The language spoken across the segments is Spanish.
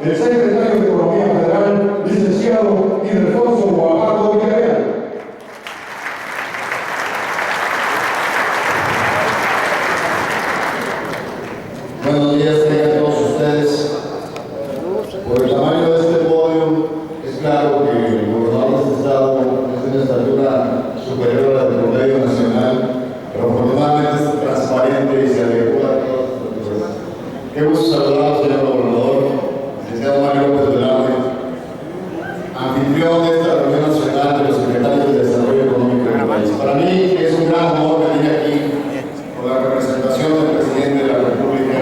el secretario de Economía Federal, licenciado Ildefonso Guajardo Villarreal. Buenos días a todos ustedes. Por el tamaño de este podio, es claro que el gobernador de este estado es de una estatura superior a la del promedio nacional, pero afortunadamente es transparente y se adecua a todas las estaturas. Qué gusto saludar al señor gobernador, licenciado Mario López Velarde, anfitrión de esta reunión nacional de los secretarios de Desarrollo Económico del país. Para mí es un gran honor venir aquí con la representación del presidente de la República,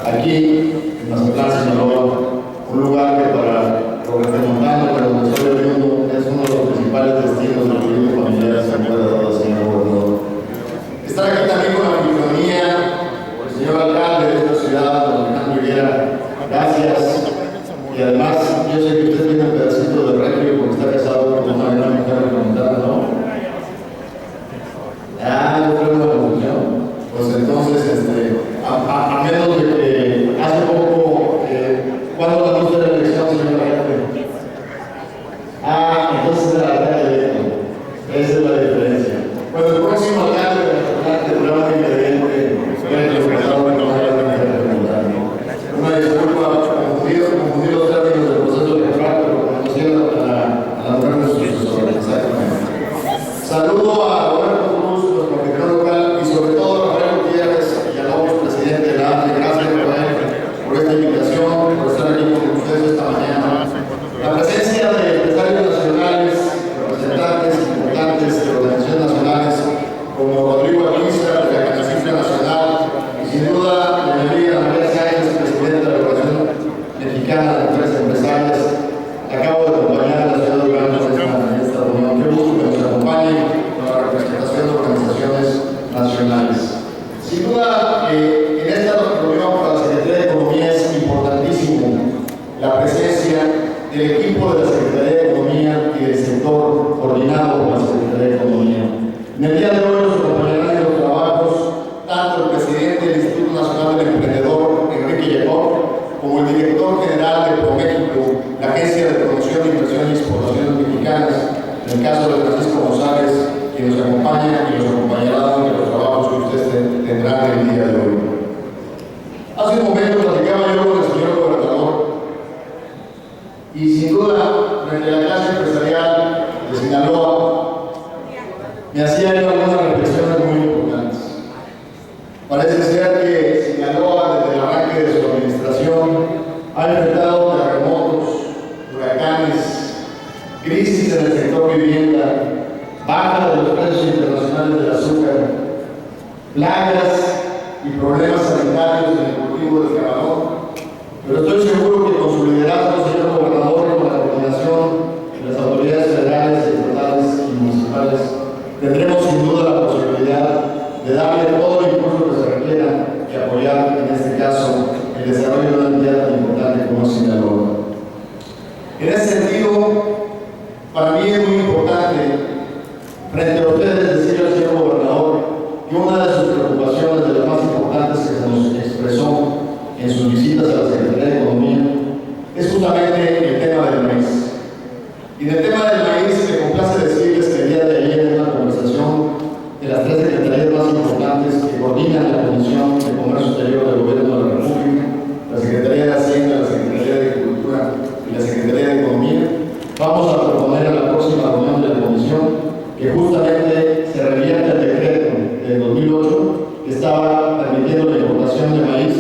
aquí en Mazatlán, Sinaloa, un lugar que para los regiomontanos, para donde estoy viviendo, es uno de los principales destinos del turismo familiar, se me ha dado al señor gobernador. Estar aquí también con la microfonía, el señor alcalde de esta ciudad, don Alejandro Higuera, gracias. Y además, yo sé que usted tiene un pedacito de regio porque está casado con una gran mujer regiomontana, ¿no? Yo creo una confusión. Pues entonces, a menos de que hace poco, ¿cuándo la luz de la elección, señor alcalde? Entonces era la electo. Esa es la diferencia. Bueno, el próximo alcalde de la tendrá un ingrediente que lo que estaba recordando en el regiomontano. Una disculpa, confundir los términos del proceso electoral, pero conocieron a la mujer de su sucesor, exactamente. Saludo a Roberto Cruz, nuestro anfitrión local, y sobre todo a Rafael Gutiérrez Villalobos, presidente de la ANDE. Gracias, Rafael, por esta invitación, por estar aquí con ustedes esta mañana. La presencia de empresarios nacionales, representantes importantes de organizaciones nacionales, como Rodrigo Alquiza, de la Canacifra Nacional, y sin duda, doña María Sáenz, presidenta de la Organización Mexicana de Mujeres Empresarias. Acabo de acompañar a la ciudad de Durango en esta reunión. Qué gusto que nos acompañen con la representación de organizaciones nacionales. Sin duda, en esta reunión para la Secretaría de Economía es importantísimo la presencia del equipo de la Secretaría de Economía y del sector coordinado por la Secretaría de Economía. En el día de hoy nos acompañarán en los trabajos tanto el presidente del Instituto Nacional del Emprendedor, Enrique Jacob, como el director general de ProMéxico, la Agencia de Promoción de Inversión y Exportaciones Mexicanas, en el caso de Francisco González, quien nos acompaña y nos acompañará en los trabajos que ustedes tendrán el día de hoy. Hace un momento platicaba yo con el señor gobernador y sin duda, frente a la clase empresarial de Sinaloa, me hacía yo algunas reflexiones muy importantes. Parece ser que Sinaloa, desde el arranque de su administración, ha enfrentado terremotos, huracanes, crisis en el sector vivienda, baja de los precios internacionales del azúcar, plagas y problemas sanitarios en el cultivo del camarón. Pero estoy seguro que con su liderazgo, señor gobernador, y con la coordinación de las autoridades federales, estatales y municipales, tendremos sin duda la posibilidad de darle todo el impulso que se requiera y apoyar, en este caso, el desarrollo de una entidad tan importante como Sinaloa. En ese sentido, para mí es muy importante, frente a ustedes, decirle al señor gobernador que una de sus preocupaciones, de las más importantes que se nos expresó en sus visitas a la Secretaría de Economía, es justamente el tema del maíz. Y del tema del maíz, me complace decirles que el día de ayer, en una conversación de las tres secretarías más importantes que coordinan la Comisión de Comercio Exterior del Gobierno de la República, la Secretaría de Hacienda, la Secretaría de Agricultura y la Secretaría de Economía, vamos a proponer a la próxima reunión de la Comisión que justamente se revierta el decreto del 2008 que estaba permitiendo la importación de maíz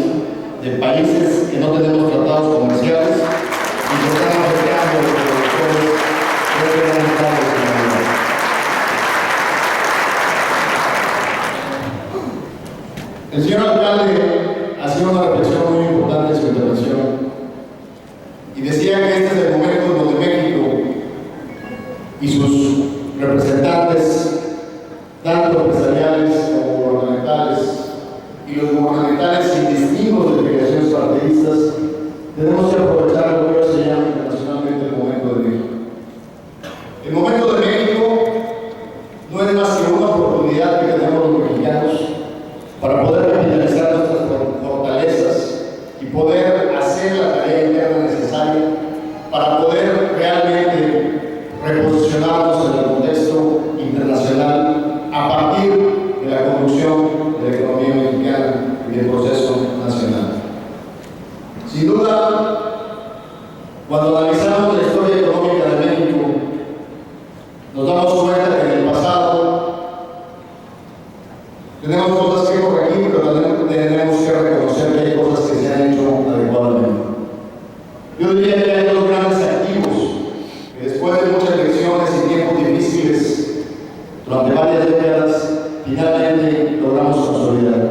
de países que no tenemos tratados comerciales y que están afectando a los productores de gran estado de Sinaloa. El señor alcalde hacía una reflexión muy importante en su intervención y decía que este es el momento en donde México y sus representantes, tanto empresariales como gubernamentales, y los gubernamentales indistintos de filiaciones partidistas, tenemos que aprovechar lo que hoy se llama internacionalmente el momento de México. El momento de México no es más que una oportunidad que tenemos los mexicanos para poder capitalizar nuestras fortalezas y poder hacer la tarea interna necesaria duda, cuando analizamos la historia económica de México, nos damos cuenta que en el pasado tenemos cosas que corregir, pero también tenemos que reconocer que hay cosas que se han hecho adecuadamente. Yo diría que hay dos grandes activos que después de muchas elecciones y tiempos difíciles durante varias décadas, finalmente logramos consolidar.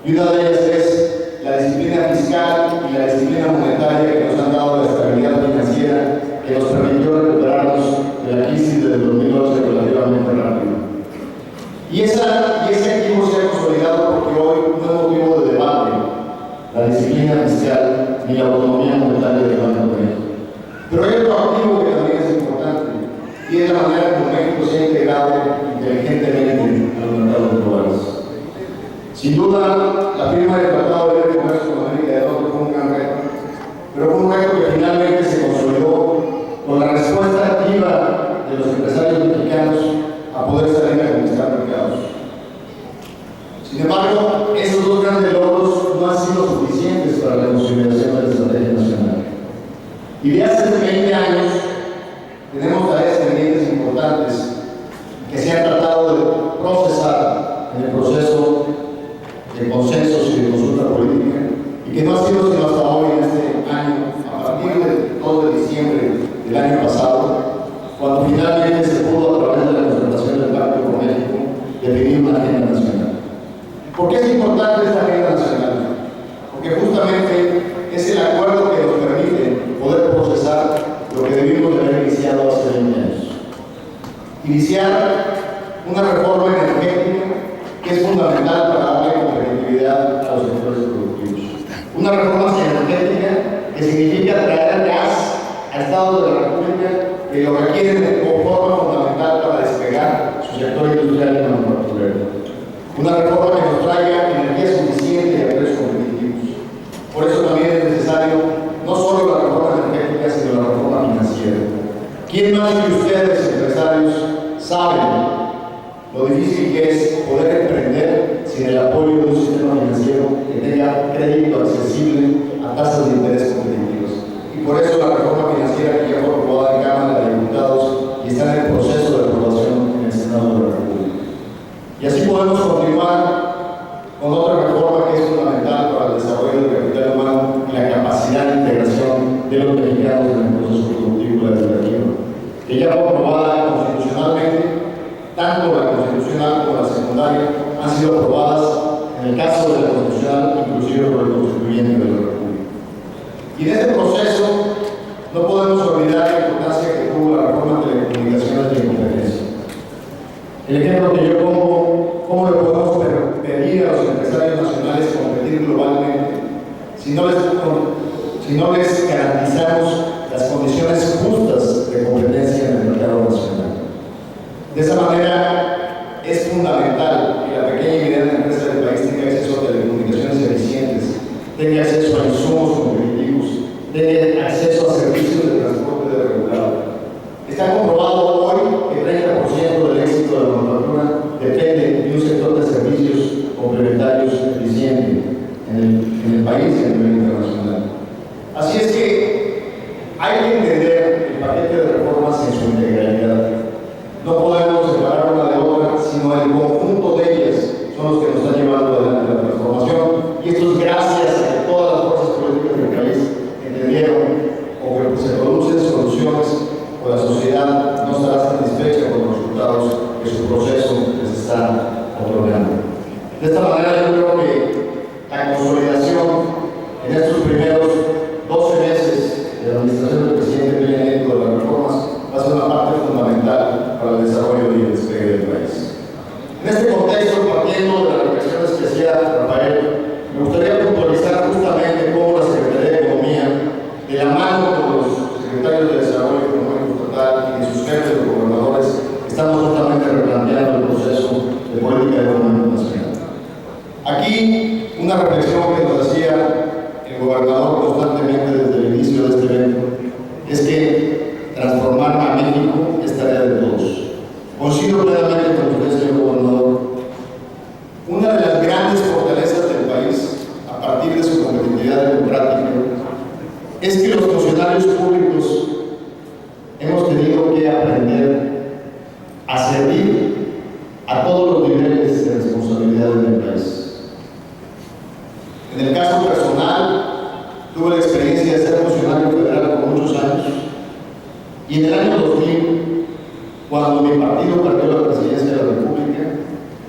Y una de ellas es la disciplina fiscal y la disciplina monetaria que nos han dado la estabilidad financiera que nos permitió recuperarnos de la crisis del 2008 relativamente rápido. Y ese activo se ha consolidado porque hoy no es motivo de debate la disciplina fiscal ni la autonomía monetaria del Banco de México. Pero hay otro activo que también es importante y es la manera como México se ha integrado inteligentemente a los mercados globales. Sin duda, la firma del Tratado de Libre Comercio con América del Norte fue un gran reto, pero fue un reto que finalmente se consolidó con la respuesta activa de los empresarios mexicanos a poder salir a conquistar mercados. Sin embargo, esos dos grandes logros no han sido suficientes para la consolidación de la estrategia nacional. Y de hace 20 años tenemos tareas pendientes importantes que se han tratado de procesar en el proceso de consensos y de consulta política y que no ha sido sino hasta hoy en este año, a partir del 2 de diciembre del año pasado, cuando finalmente se pudo, a través de la concertación del Pacto por México, definir una agenda nacional. ¿Por qué es importante esta agenda nacional? Porque justamente es el acuerdo que nos permite poder procesar lo que debimos de haber iniciado hace 20 años. Iniciar una reforma energética que es fundamental para darle competitividad a los sectores productivos. Una reforma energética que significa traer gas a estados de la República que lo requieren como forma fundamental para despegar su sector industrial y manufacturero. Una reforma que nos traiga energía suficiente y a precios competitivos. Por eso también es necesario no solo la reforma energética, sino la reforma financiera. ¿Quién más que ustedes, empresarios, saben lo difícil que es poder emprender sin el apoyo de un sistema financiero que tenga crédito accesible a tasas de interés competitivas? Y por eso la reforma financiera que ya fue aprobada en Cámara de Diputados y está en el proceso de aprobación en el Senado de la República. Y así podemos continuar con otra reforma que es fundamental para el desarrollo del capital humano y la capacidad de integración de los mexicanos en el proceso productivo legislativo, que ya fue aprobada constitucionalmente. Tanto la constitucional como la secundaria han sido aprobadas, en el caso de la constitucional, inclusive por el constituyente de la República. Y en este proceso no podemos olvidar la importancia que tuvo la reforma de telecomunicaciones de competencia. El ejemplo que yo pongo, ¿cómo le podemos pedir a los empresarios nacionales competir globalmente si no les garantizamos las condiciones justas de competencia en el mercado nacional? De esa manera, es fundamental que la pequeña y mediana empresa del país tenga acceso a telecomunicaciones eficientes, tenga acceso a insumos competitivos, tenga acceso a servicios de transporte regulado. Está comprobado hoy que 30% del éxito de la manufactura depende de un sector de servicios complementarios eficiente en el país y a nivel internacional. Así es que hay que entender el paquete de reformas en su integralidad. No podemos separar una de otra, sino el conjunto de ellas son los que nos están llevando adelante la transformación. Y esto es gracias a que todas las fuerzas políticas del país entendieron o que se producen soluciones o la sociedad no estará satisfecha con los resultados que su proceso les está otorgando. De esta manera yo creo que la consolidación en estos primeros 12 meses de la administración del presidente Peña Nieto de las reformas va a ser una parte fundamental para el desarrollo y el despegue del país. En este contexto, partiendo de la reflexión especial, Rafael, me gustaría puntualizar justamente cómo la Secretaría de Economía, de la mano con los secretarios de Desarrollo Económico Estatal y de sus jefes de gobernadores, estamos justamente replanteando el proceso de política económica nacional. Aquí, una reflexión que nos hacía el gobernador constantemente desde el inicio de este evento, es que transformar a México es tarea de todos. Coincido plenamente con usted, señor gobernador. Una de las grandes fortalezas del país, a partir de su competitividad democrática, es que los funcionarios públicos hemos tenido que aprender a servir a todos los niveles de responsabilidad en el país. En el caso personal, tuve la experiencia de ser funcionario federal por muchos años, y en el año 2000, cuando mi partido perdió la presidencia de la República,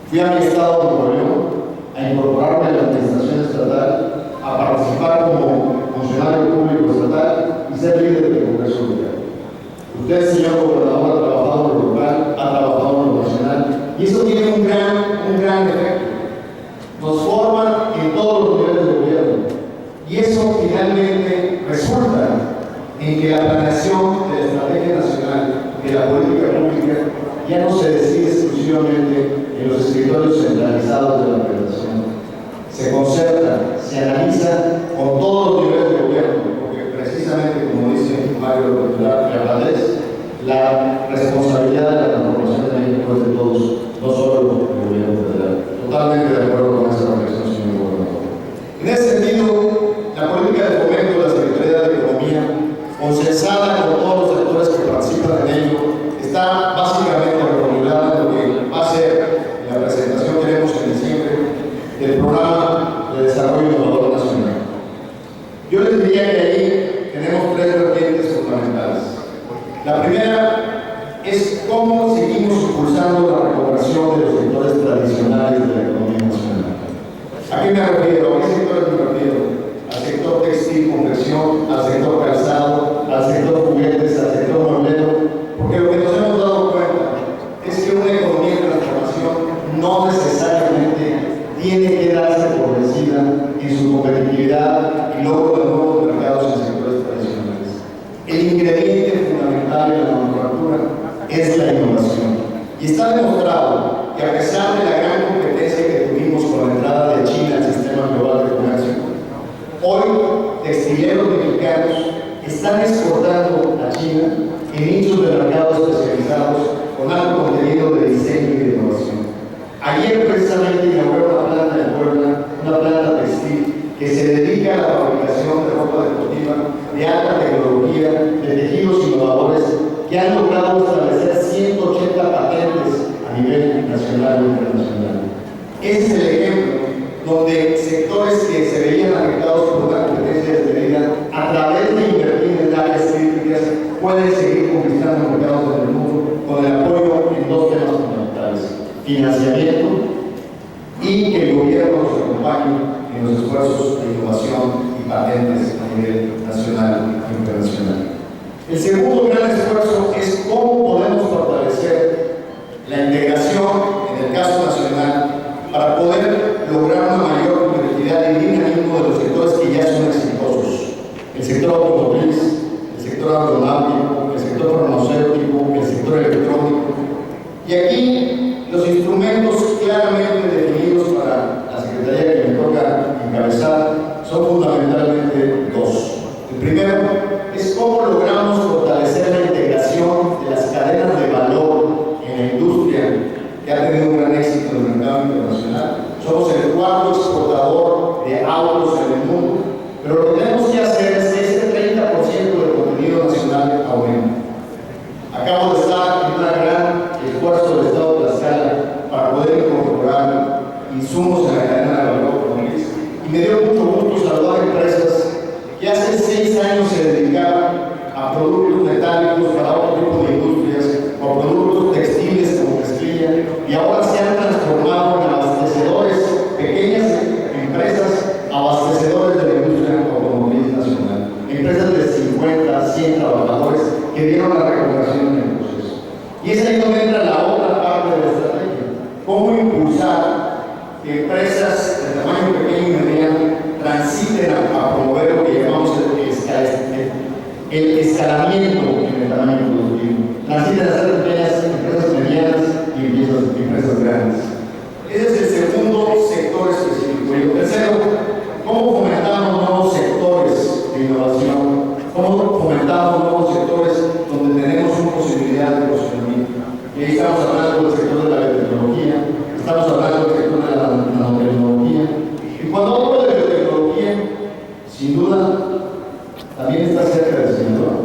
fui a mi estado de Nuevo León a incorporarme a la administración estatal, a participar como funcionario público estatal y ser líder del Congreso local. Usted, señor gobernador, ha trabajado en lo local, ha trabajado en lo nacional, y eso tiene un gran efecto. Nos forman en todos los niveles de gobierno, y eso finalmente resulta en que la planeación de la estrategia nacional, de la política pública, ya no se decide exclusivamente en los escritorios centralizados de la Federación. Se concerta, se analiza con todos los niveles de gobierno, porque precisamente, como dice Mario Fernández, la responsabilidad de la transformación de México es de todos, no solo del gobierno federal. Totalmente de acuerdo con esa reflexión, señor gobernador. En ese sentido, la política de fomento de la Secretaría de Economía, consensada con todos los sectores que participan en ello, está básicamente reformulada en lo que va a ser la presentación que haremos en diciembre del Programa de Desarrollo Innovador Nacional. Yo les diría que ahí tenemos tres vertientes fundamentales. La primera es cómo seguimos impulsando la recuperación de los sectores tradicionales de la economía nacional. ¿A qué me refiero? ¿A qué sectores me refiero? Al sector textil, confección, al sector calzado, al sector juguetes, al sector mueblero, porque lo que nos hemos dado cuenta es que una economía en transformación no necesariamente tiene que darse por vencida en su competitividad y logro de nuevos mercados en sectores tradicionales. El ingrediente fundamental de la manufactura es la innovación. Y está demostrado que a pesar de la gran competencia que tuvimos con la entrada de China al sistema global de comercio, hoy textileros mexicanos están exportando a China en nichos de mercados especializados con alto contenido de diseño y de innovación. Ayer precisamente inauguré una planta en Puebla, una planta textil que se dedica a la fabricación de ropa deportiva de alta tecnología, de tejidos innovadores que han logrado establecer 180 patentes a nivel nacional e internacional. Ese es el ejemplo donde sectores que se veían afectados por una competencia desmedida, a través de invertir en áreas críticas, pueden seguir conquistando mercados en el mundo con el apoyo en dos temas fundamentales: financiamiento y que el gobierno nos acompañe en los esfuerzos de innovación y patentes a nivel nacional e internacional. El segundo gran esfuerzo es cómo podemos fortalecer la integración en el caso nacional para poder lograr una mayor competitividad y dinamismo de los sectores que ya son exitosos: el sector automotriz, el sector aeronáutico, el sector farmacéutico, el sector electrónico. Y aquí los instrumentos claramente definidos para la Secretaría que me toca encabezar son fundamentalmente dos. El primero es cómo logramos fortalecer la integración de las cadenas de valor en la industria que ha tenido un gran éxito en el mercado internacional. Somos el cuarto exportador de autos en el mundo, pero lo que tenemos que hacer es que ese 30% del contenido nacional aumente. Acabo de estar en un gran esfuerzo del Estado de Tlaxcala para poder incorporar insumos en la cadena de valor automotriz, y me dio mucho gusto saludar empresas que hace 6 años se dedicaban a productos metálicos para otro tipo de industrias o productos textiles como mezclilla, y ahora se han transformado en abastecedores, pequeñas empresas abastecedores de la industria automotriz nacional, empresas de 50, 100 trabajadores que dieron la recuperación en el proceso. Y es ahí donde entra la otra parte de la estrategia: cómo impulsar que empresas de tamaño pequeño y mediano transiten a promover lo que llamamos el escalamiento en el tamaño productivo, transiten a ser pequeñas empresas medianas y empresas grandes. Ese es el segundo sector específico. Y el tercero, cómo fomentamos nuevos sectores de innovación, cómo fomentamos nuevos sectores donde tenemos una posibilidad de posicionamiento. Y ahí estamos hablando del sector de la biotecnología, estamos hablando del sector de la nanotecnología. Y cuando hablo de biotecnología, sin duda, también también está cerca de Sinaloa.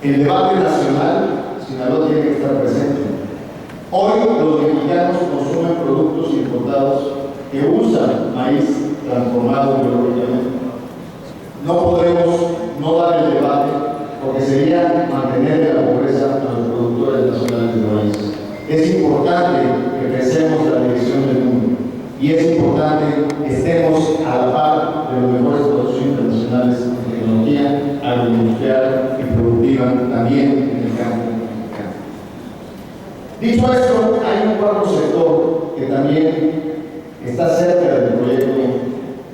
El debate nacional, Sinaloa tiene que estar presente. Hoy los mexicanos consumen productos importados que usan maíz transformado biológicamente. No podemos no dar el debate porque sería mantener la pobreza a los productores nacionales de maíz. Es importante que pensemos la dirección del mundo y es importante que estemos a la par de los mejores procesos internacionales de tecnología agroindustrial y productiva también en el campo mexicano. Dicho esto, hay un cuarto sector que también está cerca del proyecto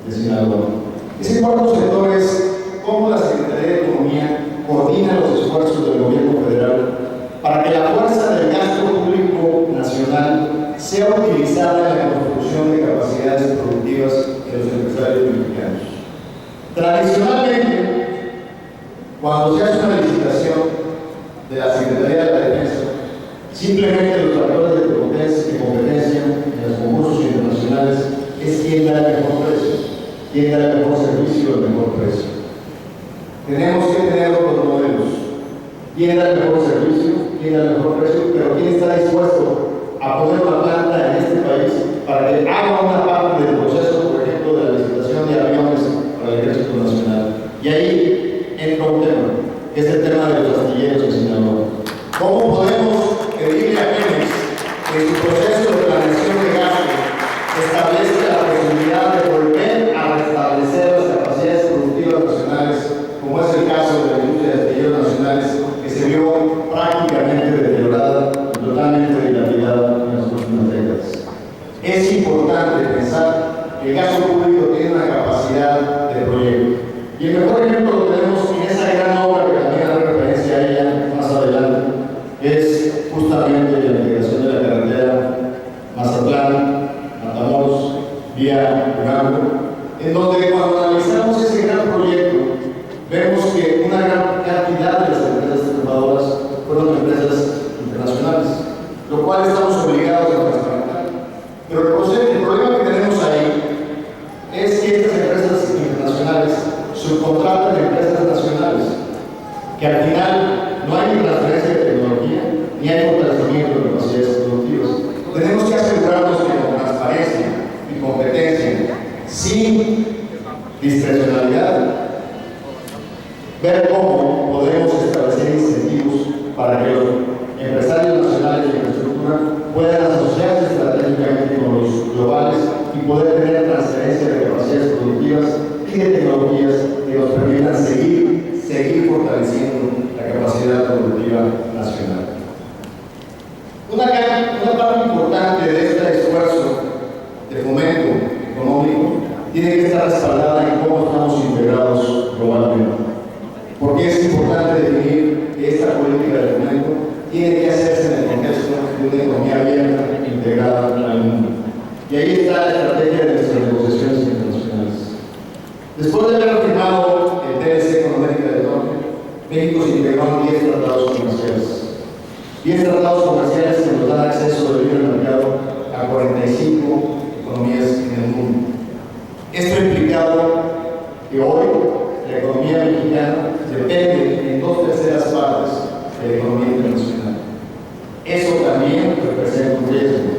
de Sinaloa. Ese cuarto sector es cómo la Secretaría de Economía coordina los esfuerzos del gobierno federal para que la fuerza del gasto público nacional sea utilizada en la construcción de capacidades productivas de los empresarios mexicanos. Tradicionalmente, cuando se hace una licitación de la Secretaría de la Defensa, simplemente los factores de competencia en los concursos internacionales es quién da el mejor precio, quién da el mejor servicio, el mejor precio. Tenemos que tener otros modelos. ¿Quién da el mejor servicio? ¿Quién da el mejor precio? Pero ¿quién está dispuesto a poner una planta en este país para que haga una parte del proceso, por ejemplo, de la licitación de aviones para el Ejército Nacional? Y ahí entra un tema, que es el tema de los astilleros en Sinaloa. ¿Cómo podemos pedirle a Pemex que en su proceso de planeación de gasto establezca la posibilidad de volver a restablecer las capacidades productivas nacionales, como es el caso de la industria de astilleros nacionales, que se vio prácticamente deteriorada y totalmente dilapidada en las últimas décadas? Es importante pensar que el gasto público tiene una capacidad de proyecto. Y el mejor ejemplo lo tenemos en esa gran obra que también haré referencia a ella más adelante, que es justamente la integración de la carretera Mazatlán-Matamoros vía Durango, en donde cuando analizamos ese gran proyecto, vemos que una gran cantidad de las empresas transformadoras fueron empresas internacionales, lo cual estamos obligados a transparentar. Pero el problema que tenemos ahí es que estas empresas internacionales subcontratan empresas nacionales, que al final no hay ni transferencia de tecnología, ni hay fortalecimiento de capacidades productivas. Tenemos que asegurarnos que con transparencia y competencia, sin discrecionalidad, ver cómo podemos establecer incentivos para que los empresarios nacionales de infraestructura puedan asociarse estratégicamente con los globales y poder tener transferencia de capacidades productivas y de tecnologías que nos permitan seguir fortaleciendo la capacidad productiva nacional. Una parte importante de este esfuerzo de fomento económico tiene que estar respaldada en cómo estamos integrados globalmente. Porque es importante definir que esta política de fomento tiene que hacerse en el contexto de una economía abierta e integrada al mundo. Y ahí está la estrategia de nuestras negociaciones internacionales. Después de haber firmado el TLC con América del Norte, México se integró en 10 tratados comerciales. 10 tratados comerciales que nos dan acceso de libre mercado a 45 economías en el mundo. Esto ha implicado que hoy la economía mexicana depende en 2/3 partes de la economía internacional. Eso también representa un riesgo.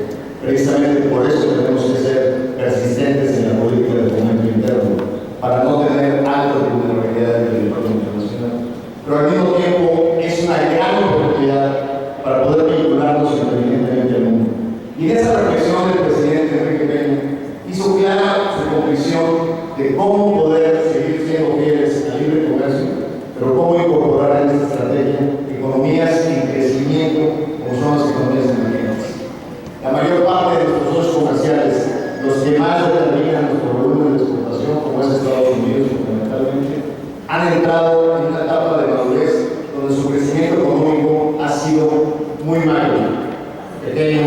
Precisamente por eso tenemos que ser persistentes en la política de fomento interno, para no tener altas vulnerabilidades del entorno internacional. Pero al mismo tiempo es una gran oportunidad para poder vincularnos inteligentemente al mundo. Y en esa reflexión el presidente Enrique Peña hizo clara su convicción de cómo poder seguir siendo fieles al libre comercio, pero cómo incorporar en esta estrategia economías en crecimiento como son las economías emergentes. La mayor parte de nuestros socios comerciales, los que más determinan nuestro volumen de exportación, como es Estados Unidos fundamentalmente, han entrado en una etapa de madurez donde su crecimiento económico ha sido muy malo, pequeño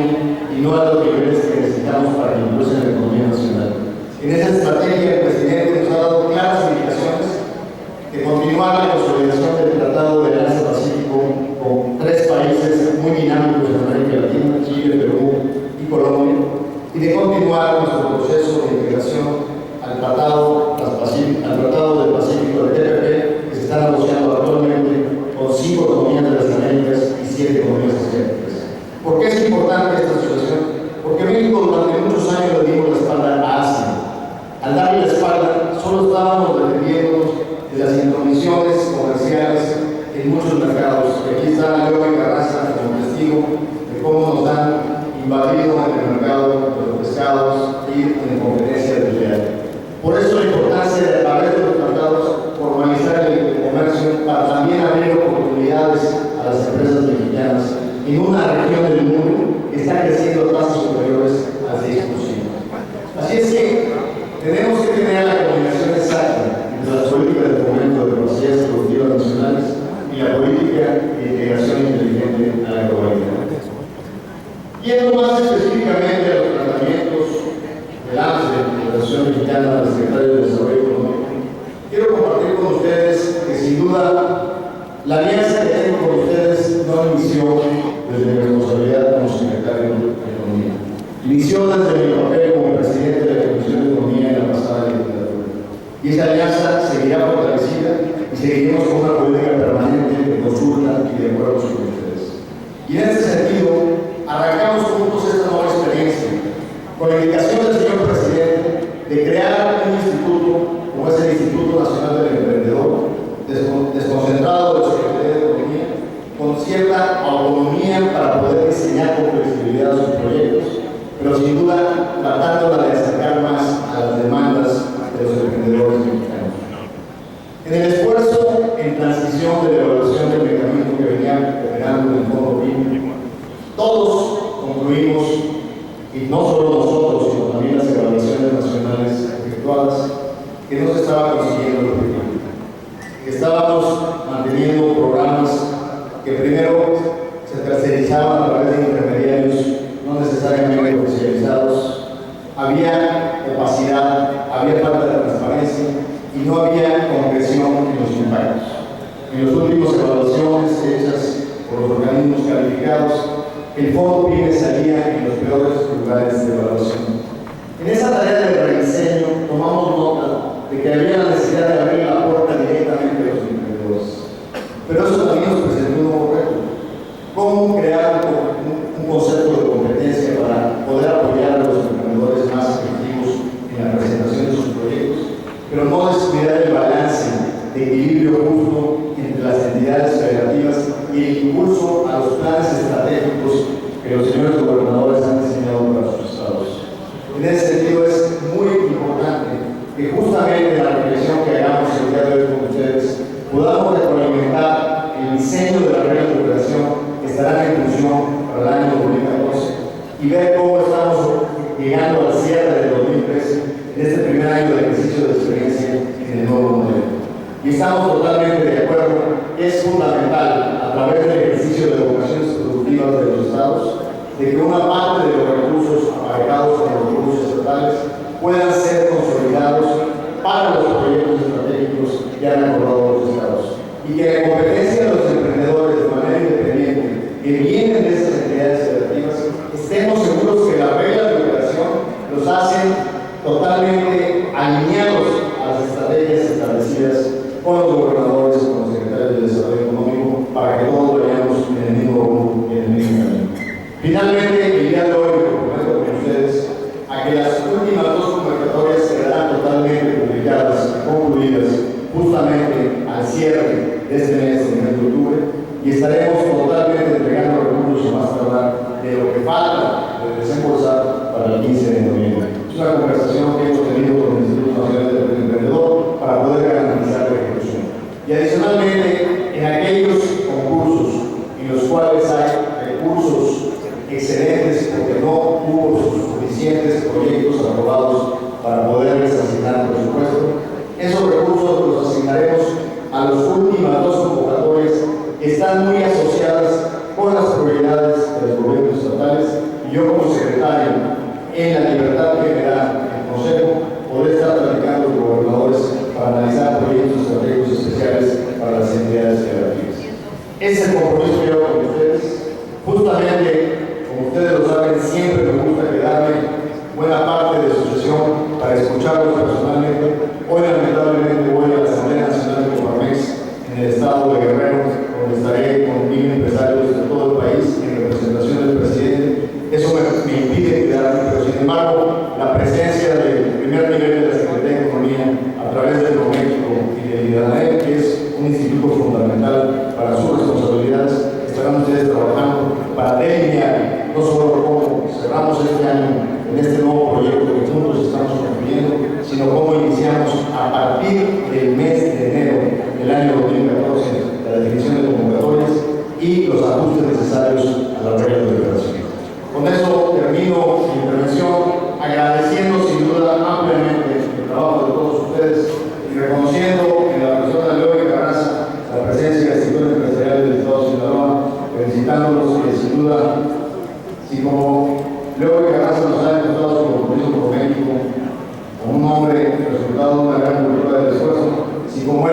y no a los niveles que necesitamos para que impulsen la economía nacional. En esa estrategia el presidente nos ha dado claras indicaciones de continuar la consolidación del Tratado de Alianza Pacífico con 3 está negociando actualmente con 5 economías de las Américas y 7 economías asiáticas. ¿Por qué es importante esta situación? Porque México durante muchos años le dimos la espalda a Asia. Al darle la espalda, solo estábamos defendiéndonos de las intromisiones comerciales en muchos mercados. Aquí está Leo Carranza como testigo de cómo nos han invadido en el mercado de los pescados y en competencia desleal. Por eso la importancia de, a través de los tratados, formalizar el comercio para también abrir oportunidades a las empresas mexicanas en una región del mundo que está creciendo a tasas superiores al 6%. Así es que tenemos que tener la combinación exacta entre las políticas de fomento de capacidades productivas nacionales y la política de integración inteligente a la globalidad. Yendo más específicamente a los tratamientos del AMSE, de la Asociación Mexicana del Secretario de Desarrollo Económico, quiero compartir con ustedes que sin duda la alianza que tengo con ustedes no inició desde mi responsabilidad como secretario de Economía. Inició desde mi papel como presidente de la Comisión de Economía en la pasada legislatura. Y esa alianza seguirá fortalecida y seguiremos con una política permanente de consulta y de acuerdos con ustedes. Y en este sentido, arrancamos juntos esta nueva experiencia con la indicación del señor presidente de crear un instituto como es el Instituto Nacional del Emprendedor, desconcentrado de la Secretaría de Economía, con cierta autonomía para poder diseñar con flexibilidad sus proyectos, pero sin duda tratándola de acercar más a las demandas de los emprendedores mexicanos. En el esfuerzo en transición de la evaluación del mecanismo que venía operando en el Fondo PIB, todos concluimos, y no solo nosotros, sino también las evaluaciones nacionales efectuadas, que no se estaba consiguiendo el objetivo. Que estábamos manteniendo programas que primero se tercerizaban a través de intermediarios no necesariamente oficializados, había opacidad, había falta de transparencia y no había concreción en los impactos. En las últimas evaluaciones hechas por los organismos calificados, el Fondo PYME salía en los peores lugares de evaluación. En esa tarea de rediseño tomamos nota de que había la necesidad de abrir la puerta directamente a los emprendedores. Pero eso también nos presentó un nuevo reto. ¿Cómo crear un concepto de competencia para poder apoyar a los emprendedores más efectivos en la presentación de sus proyectos, pero no descuidar el balance de equilibrio justo entre las entidades federativas y el impulso a los planes estratégicos que los señores gobernadores han diseñado para sus estados? En ese sentido es muy importante que justamente en la reflexión que hagamos el día de hoy con ustedes podamos retroalimentar el diseño de las reglas de operación que estarán en función para el año 2014 y ver cómo estamos llegando al cierre del 2013 en este primer año de ejercicio de experiencia en el nuevo modelo. Y estamos totalmente de acuerdo que es fundamental, a través del ejercicio de vocaciones productivas de los estados, de que una parte de los recursos aparejados con los recursos estatales puedan ser consolidados para los proyectos estratégicos que han acordado los estados. Y que la competencia de los emprendedores de manera independiente que vienen de estas entidades federativas, estemos seguros que las reglas de operación los hacen totalmente alineados a las estrategias establecidas con los gobernadores, con los secretarios de Desarrollo Económico, para que todos vayamos en el mismo rumbo y en el mismo camino. Finalmente, el día de hoy me comprometo con ustedes a que las últimas 2 convocatorias quedarán totalmente publicadas y concluidas justamente al cierre de este mes de octubre, y estaremos totalmente entregando recursos a más tardar de lo que falta de desembolsar para el 15 de noviembre. Es una conversación que hemos tenido con el Instituto Nacional del Emprendedor para poder garantizar la ejecución. Y adicionalmente, en aquellos concursos en los cuales hay recursos excedentes porque no hubo suficientes proyectos aprobados para poderles asignar presupuesto, esos recursos los asignaremos a las últimas 2 convocatorias que están muy asociadas con las prioridades de los gobiernos estatales, y yo como secretario, en la libertad que me da el Consejo, podré estar platicando con los gobernadores para analizar proyectos estratégicos especiales para las entidades federativas. Ese es el compromiso que hago con ustedes. Justamente, como ustedes lo saben, siempre me gusta quedarme buena parte de su sesión para escucharlos personalmente. Hoy lamentablemente voy a la Asamblea Nacional de Coparmex en el el estado de Guerrero, donde estaré con 1000 empresarios de todo el país en representación del presidente. Eso me impide quedarme, pero sin embargo, la presencia del primer nivel de la Secretaría de Economía a través del Proméxico y del IDANEP, que es un instituto fundamental para sus responsabilidades, estarán ustedes trabajando para delinear no solo cómo cerramos este año en este nuevo proyecto que juntos estamos construyendo, sino cómo iniciamos a partir del mes de enero del año 2014 la definición de convocatorias y los ajustes necesarios a la regla de operación. Con eso termino mi intervención agradeciendo sin duda ampliamente el trabajo de todos ustedes y reconociendo en la persona de Leo Carranza la presencia del sector empresarial del Estado de Sinaloa, felicitándolos que sin duda, si como Leo Carranza nos ha demostrado su compromiso por México, como un hombre resultado de una gran cultura del esfuerzo, si como